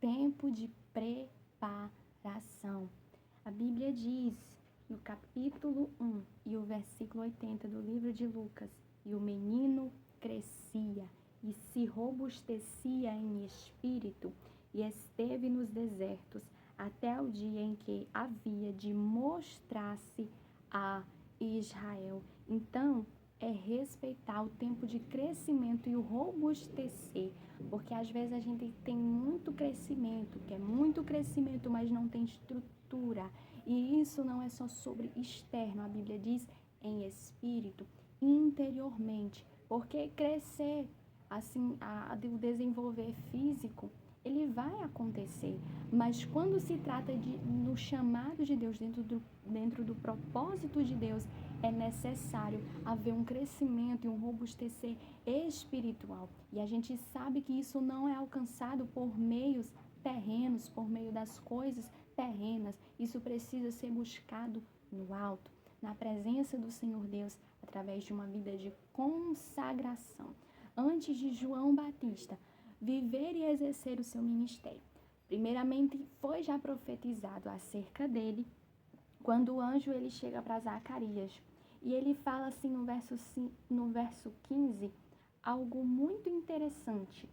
tempo de preparação. A Bíblia diz, no capítulo 1 e o versículo 80 do livro de Lucas, e o menino crescia e se robustecia em espírito e esteve nos desertos até o dia em que havia de mostrar-se a Israel. Então, é respeitar o tempo de crescimento e o robustecer, porque às vezes a gente tem muito crescimento, quer muito crescimento, mas não tem estrutura. E isso não é só sobre externo, a Bíblia diz em espírito, interiormente, porque crescer, assim, o desenvolver físico, ele vai acontecer, mas quando se trata no chamado de Deus, dentro do propósito de Deus, é necessário haver um crescimento e um robustecer espiritual. E a gente sabe que isso não é alcançado por meios terrenos, por meio das coisas terrenas. Isso precisa ser buscado no alto, na presença do Senhor Deus, através de uma vida de consagração. Antes de João Batista viver e exercer o seu ministério, primeiramente foi já profetizado acerca dele, quando o anjo ele chega para Zacarias, e ele fala assim no verso 15, algo muito interessante,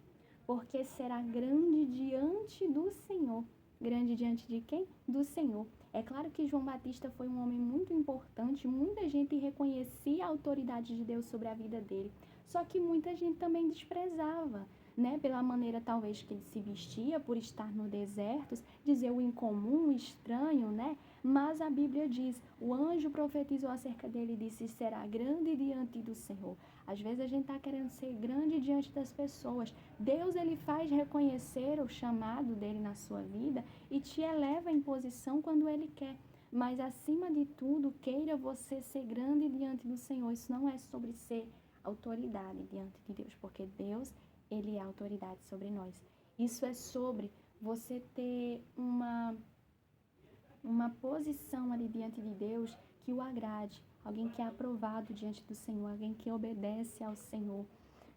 porque será grande diante do Senhor. Grande diante de quem? Do Senhor. É claro que João Batista foi um homem muito importante, muita gente reconhecia a autoridade de Deus sobre a vida dele, só que muita gente também desprezava, né? Pela maneira talvez que ele se vestia, por estar no deserto, dizer o incomum, o estranho, né? Mas a Bíblia diz, o anjo profetizou acerca dele e disse, será grande diante do Senhor. Às vezes a gente está querendo ser grande diante das pessoas. Deus, ele faz reconhecer o chamado dele na sua vida e te eleva em posição quando ele quer. Mas, acima de tudo, queira você ser grande diante do Senhor. Isso não é sobre ser autoridade diante de Deus, porque Deus, ele é autoridade sobre nós. Isso é sobre você ter uma posição ali diante de Deus que o agrade, alguém que é aprovado diante do Senhor, alguém que obedece ao Senhor,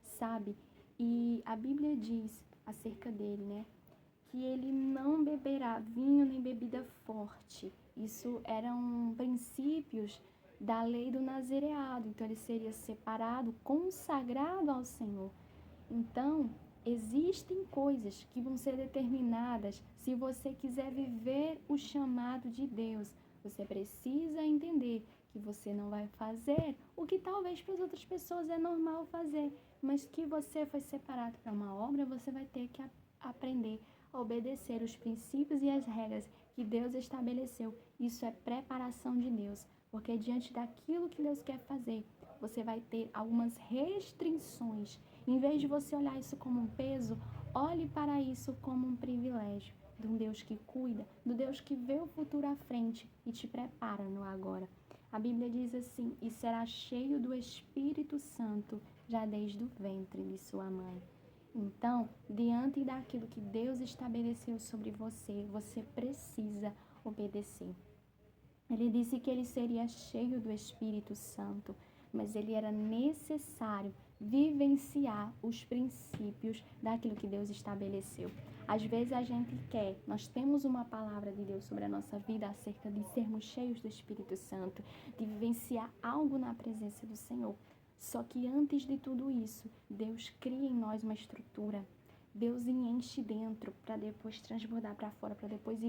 sabe? E a Bíblia diz acerca dele, né? Que ele não beberá vinho nem bebida forte. Isso eram princípios da lei do nazereado. Então ele seria separado, consagrado ao Senhor. Então, existem coisas que vão ser determinadas. Se você quiser viver o chamado de Deus, você precisa entender que você não vai fazer o que talvez para as outras pessoas é normal fazer, mas que você foi separado para uma obra, você vai ter que aprender a obedecer os princípios e as regras que Deus estabeleceu. Isso é preparação de Deus, porque diante daquilo que Deus quer fazer, você vai ter algumas restrições. Em vez de você olhar isso como um peso, olhe para isso como um privilégio de um Deus que cuida, do Deus que vê o futuro à frente e te prepara no agora. A Bíblia diz assim, e será cheio do Espírito Santo já desde o ventre de sua mãe. Então, diante daquilo que Deus estabeleceu sobre você, você precisa obedecer. Ele disse que ele seria cheio do Espírito Santo, mas ele era necessário vivenciar os princípios daquilo que Deus estabeleceu. Às vezes a gente nós temos uma palavra de Deus sobre a nossa vida acerca de sermos cheios do Espírito Santo, de vivenciar algo na presença do Senhor. Só que antes de tudo isso, Deus cria em nós uma estrutura. Deus enche dentro para depois transbordar para fora, para depois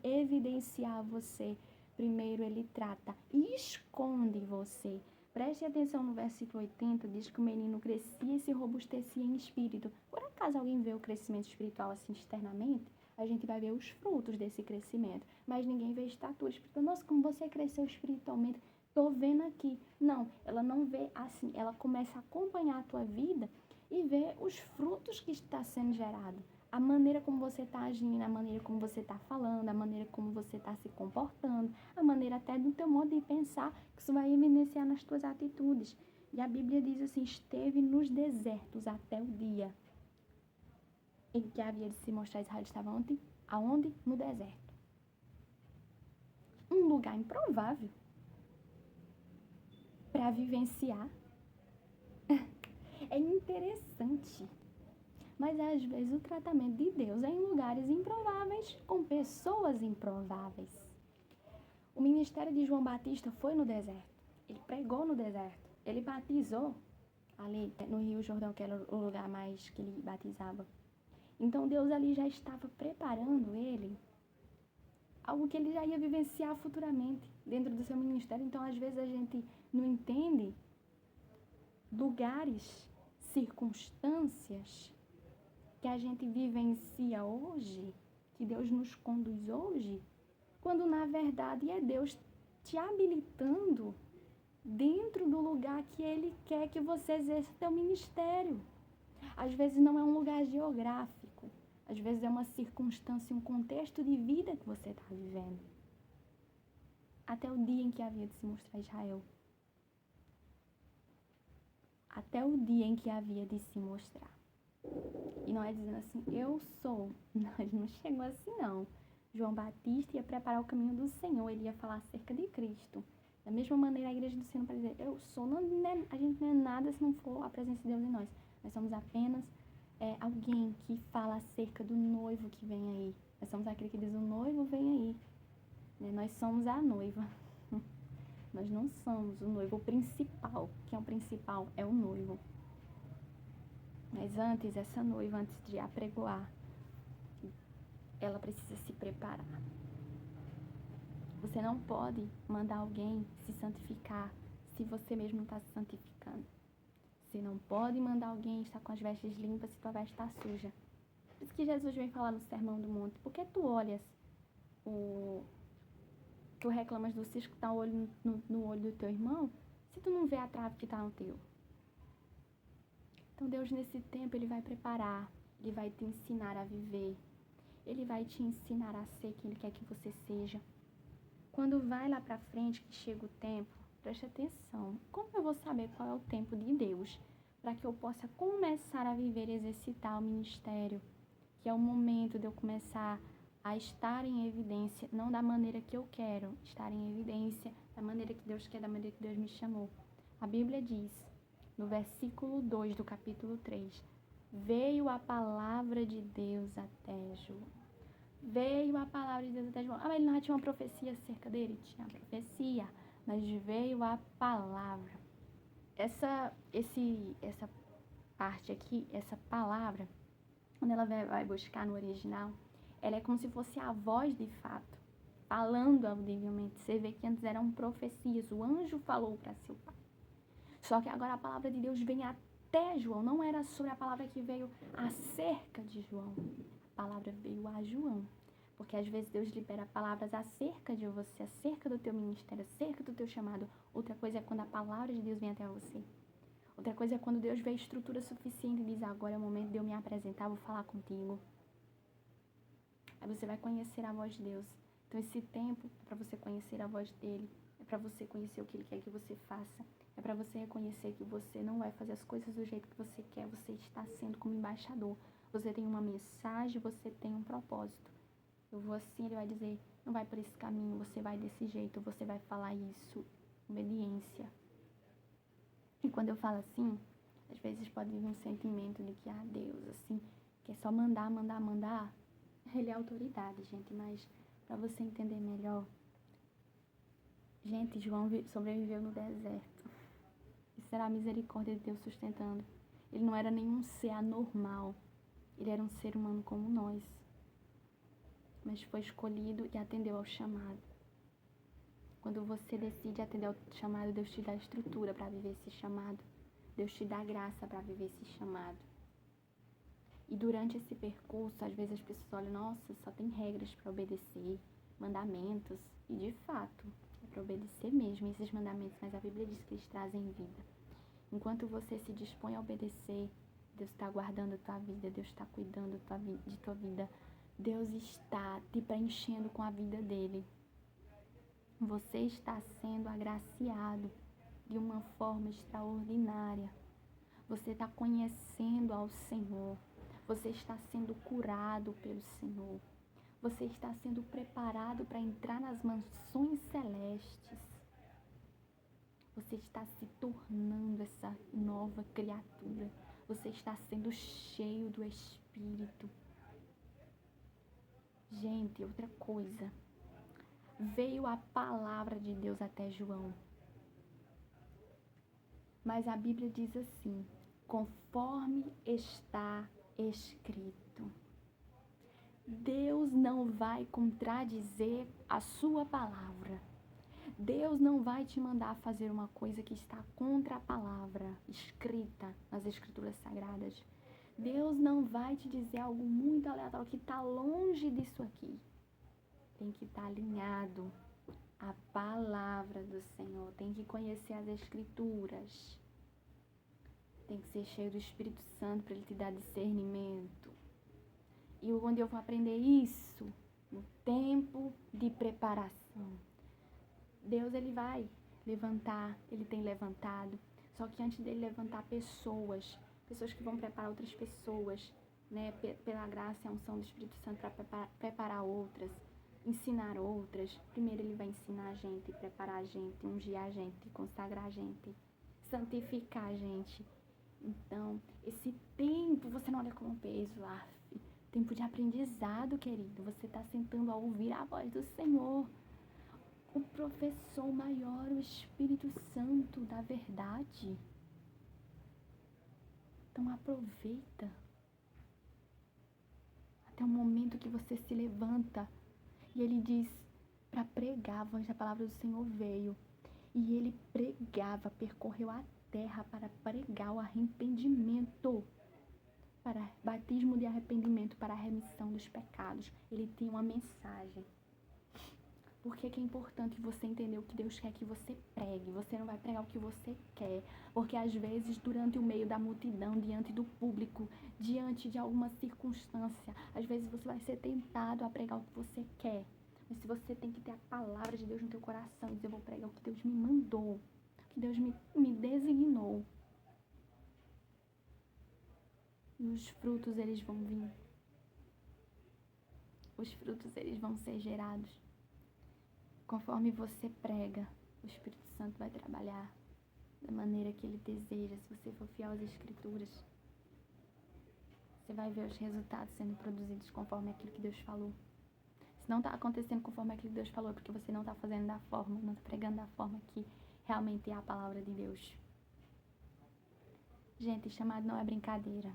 evidenciar você. Primeiro ele trata e esconde você. Preste atenção no versículo 80, diz que o menino crescia e se robustecia em espírito. Por acaso alguém vê o crescimento espiritual assim externamente? A gente vai ver os frutos desse crescimento, mas ninguém vê a estatura espiritual. Nossa, como você cresceu espiritualmente, tô vendo aqui. Não, ela não vê assim, ela começa a acompanhar a tua vida e vê os frutos que está sendo gerado. A maneira como você está agindo, a maneira como você está falando, a maneira como você está se comportando, a maneira até do teu modo de pensar, que isso vai evidenciar nas tuas atitudes. E a Bíblia diz assim, esteve nos desertos até o dia em que havia de se mostrar Israel. Estava onde? Aonde? No deserto. Um lugar improvável para vivenciar. É interessante, Mas às vezes o tratamento de Deus é em lugares improváveis, com pessoas improváveis. O ministério de João Batista foi no deserto. Ele pregou no deserto. Ele batizou ali no Rio Jordão, que era o lugar mais que ele batizava. Então Deus ali já estava preparando ele, algo que ele já ia vivenciar futuramente dentro do seu ministério. Então às vezes a gente não entende lugares, circunstâncias que a gente vivencia hoje, que Deus nos conduz hoje, quando na verdade é Deus te habilitando dentro do lugar que Ele quer que você exerça seu ministério. Às vezes não é um lugar geográfico, às vezes é uma circunstância, um contexto de vida que você está vivendo. Até o dia em que havia de se mostrar Israel. Até o dia em que havia de se mostrar. E não é dizendo assim, eu sou. Não, ele não chegou assim, não. João Batista ia preparar o caminho do Senhor, ele ia falar acerca de Cristo. Da mesma maneira, a igreja do Senhor para dizer, eu sou. Não, a gente não é nada se não for a presença de Deus em nós. Nós somos apenas alguém que fala acerca do noivo que vem aí. Nós somos aquele que diz, o noivo vem aí. Nós somos a noiva. Nós não somos o noivo principal. Quem é o principal é o noivo. Mas antes, essa noiva, antes de apregoar, ela precisa se preparar. Você não pode mandar alguém se santificar se você mesmo não está se santificando. Você não pode mandar alguém estar com as vestes limpas se tua veste está suja. Por isso que Jesus vem falar no Sermão do Monte. Por que tu olhas tu reclamas do cisco que está no olho do teu irmão, se tu não vê a trave que está no teu? Então Deus nesse tempo, Ele vai preparar, Ele vai te ensinar a viver, Ele vai te ensinar a ser quem Ele quer que você seja. Quando vai lá pra frente, que chega o tempo, preste atenção, como eu vou saber qual é o tempo de Deus, para que eu possa começar a viver e exercitar o ministério, que é o momento de eu começar a estar em evidência, não da maneira que eu quero, estar em evidência da maneira que Deus quer, da maneira que Deus me chamou. A Bíblia diz, no versículo 2 do capítulo 3, veio a palavra de Deus até João. Veio a palavra de Deus até João. Mas ele não tinha uma profecia acerca dele? Tinha profecia, mas veio a palavra. Essa parte aqui, essa palavra, quando ela vai buscar no original, ela é como se fosse a voz de fato, falando audivelmente. Você vê que antes eram profecias, o anjo falou para seu pai. Só que agora a palavra de Deus vem até João, não era sobre a palavra que veio acerca de João. A palavra veio a João. Porque às vezes Deus libera palavras acerca de você, acerca do teu ministério, acerca do teu chamado. Outra coisa é quando a palavra de Deus vem até você. Outra coisa é quando Deus vê a estrutura suficiente e diz, agora é o momento de eu me apresentar, vou falar contigo. Aí você vai conhecer a voz de Deus. Então esse tempo é para você conhecer a voz dele, é para você conhecer o que ele quer que você faça. É para você reconhecer que você não vai fazer as coisas do jeito que você quer, você está sendo como embaixador. Você tem uma mensagem, você tem um propósito. Eu vou assim, ele vai dizer, não vai por esse caminho, você vai desse jeito, você vai falar isso. Obediência. E quando eu falo assim, às vezes pode vir um sentimento de que, Deus, assim, que é só mandar. Ele é autoridade, gente, mas para você entender melhor, gente, João sobreviveu no deserto. Isso era a misericórdia de Deus sustentando. Ele não era nenhum ser anormal. Ele era um ser humano como nós. Mas foi escolhido e atendeu ao chamado. Quando você decide atender ao chamado, Deus te dá estrutura para viver esse chamado. Deus te dá graça para viver esse chamado. E durante esse percurso, às vezes as pessoas olham, nossa, só tem regras para obedecer, mandamentos. E de fato, é para obedecer mesmo esses mandamentos, mas a Bíblia diz que eles trazem vida. Enquanto você se dispõe a obedecer, Deus está guardando a tua vida, Deus está cuidando de tua vida, Deus está te preenchendo com a vida dele. Você está sendo agraciado de uma forma extraordinária. Você está conhecendo ao Senhor. Você está sendo curado pelo Senhor. Você está sendo preparado para entrar nas mansões celestes. Você está se tornando essa nova criatura. você está sendo cheio do Espírito. Gente, outra coisa. Veio a palavra de Deus até João. Mas a Bíblia diz assim, conforme está escrito. Deus não vai contradizer a sua palavra. Deus não vai te mandar fazer uma coisa que está contra a palavra escrita nas Escrituras Sagradas. Deus não vai te dizer algo muito aleatório que está longe disso aqui. Tem que estar alinhado à palavra do Senhor. Tem que conhecer as Escrituras. Tem que ser cheio do Espírito Santo para Ele te dar discernimento. E onde eu vou aprender isso? No tempo de preparação. Deus, Ele vai levantar, Ele tem levantado. Só que antes dele levantar pessoas que vão preparar outras pessoas, né? Pela graça e a unção do Espírito Santo para preparar outras, ensinar outras. Primeiro Ele vai ensinar a gente, preparar a gente, ungir a gente, consagrar a gente, santificar a gente. Então, esse tempo, você não olha como peso, tempo de aprendizado, querido. Você está sentando a ouvir a voz do Senhor. O professor maior, o Espírito Santo da verdade. Então aproveita. Até o momento que você se levanta. E ele diz para pregar, a voz da palavra do Senhor veio. E ele pregava, percorreu a terra para pregar o arrependimento. Para batismo de arrependimento, para a remissão dos pecados. Ele tem uma mensagem. Por que é importante você entender o que Deus quer que você pregue? Você não vai pregar o que você quer. Porque às vezes, durante o meio da multidão, diante do público, diante de alguma circunstância, às vezes você vai ser tentado a pregar o que você quer. Mas se você tem que ter a palavra de Deus no teu coração, dizer, eu vou pregar o que Deus me mandou, o que Deus me designou. E os frutos, eles vão vir. Os frutos, eles vão ser gerados. Conforme você prega, o Espírito Santo vai trabalhar da maneira que Ele deseja. Se você for fiel às Escrituras, você vai ver os resultados sendo produzidos conforme aquilo que Deus falou. Se não está acontecendo conforme aquilo que Deus falou, é porque você não está fazendo da forma, não está pregando da forma que realmente é a palavra de Deus. Gente, chamado não é brincadeira.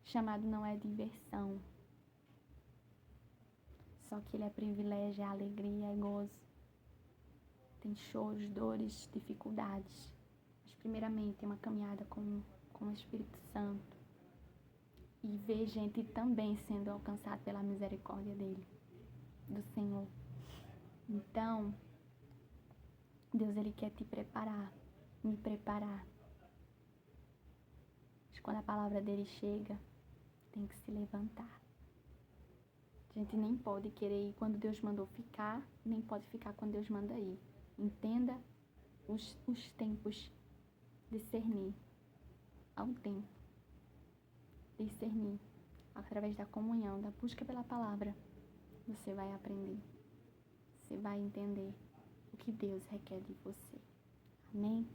Chamado não é diversão. Só que ele é privilégio, é alegria, é gozo. Tem choros, dores, dificuldades. Mas primeiramente é uma caminhada com o Espírito Santo. E ver gente também sendo alcançada pela misericórdia dele, do Senhor. Então, Deus, Ele quer te preparar, me preparar. Mas quando a palavra dele chega, tem que se levantar. A gente nem pode querer ir quando Deus mandou ficar, nem pode ficar quando Deus manda ir. Entenda os tempos. Discernir. Há um tempo. Discernir. Através da comunhão, da busca pela palavra, você vai aprender. Você vai entender o que Deus requer de você. Amém?